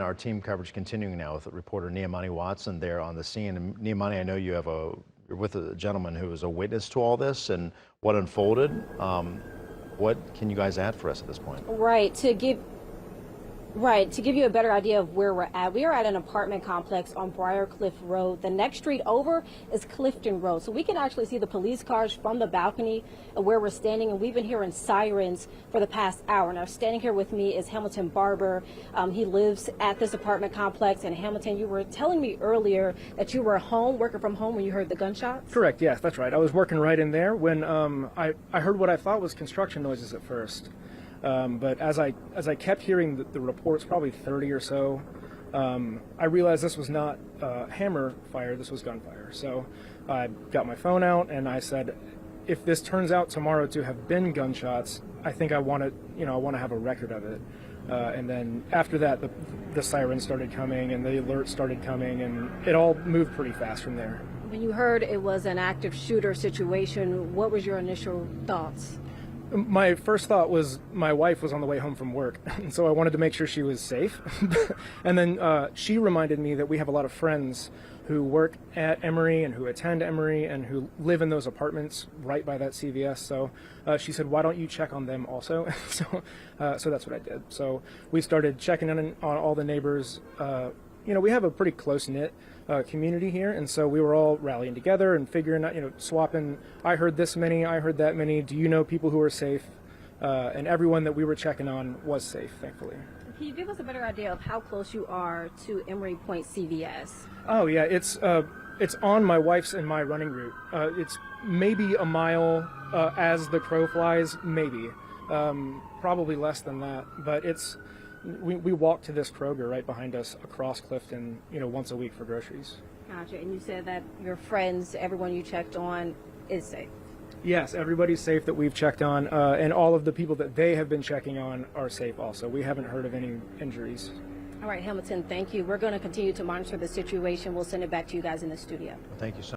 Our team coverage continuing now with reporter Nehemiah Watson there on the scene. And Nehemiah, I know you're with a gentleman who was a witness to all this and what unfolded. What can you guys add for us at this point? Right, to give you a better idea of where we're at, we are at an apartment complex on Briarcliff Road. The next street over is Clifton Road. So we can actually see the police cars from the balcony of where we're standing, and we've been hearing sirens for the past hour. Now, standing here with me is Hamilton Barber. He lives at this apartment complex. And Hamilton, you were telling me earlier that you were working from home when you heard the gunshots? Correct, yes, that's right. I was working right in there when I heard what I thought was construction noises at first. But as I kept hearing the reports, probably 30 or so, I realized this was not hammer fire, this was gunfire. So I got my phone out and I said, if this turns out tomorrow to have been gunshots, I think I want to have a record of it. And then after that, the sirens started coming and the alerts started coming, and it all moved pretty fast from there. When you heard it was an active shooter situation, what was your initial thoughts? My first thought was my wife was on the way home from work, and so I wanted to make sure she was safe. And then she reminded me that we have a lot of friends who work at Emory and who attend Emory and who live in those apartments right by that CVS. So she said, why don't you check on them also? So that's what I did. So we started checking on all the neighbors. We have a pretty close-knit community here, and so we were all rallying together and figuring out, swapping, I heard this many, I heard that many, do you know people who are safe? And everyone that we were checking on was safe, thankfully. Can you give us a better idea of how close you are to Emory Point CVS? Oh, yeah, it's on my wife's and my running route. It's maybe a mile as the crow flies, maybe. Probably less than that, but we walk to this Kroger right behind us across Clifton, once a week for groceries. Gotcha. And you said that your friends, everyone you checked on, is safe. Yes, everybody's safe that we've checked on, and all of the people that they have been checking on are safe also. We haven't heard of any injuries. All right, Hamilton, thank you. We're going to continue to monitor the situation. We'll send it back to you guys in the studio. Thank you so much.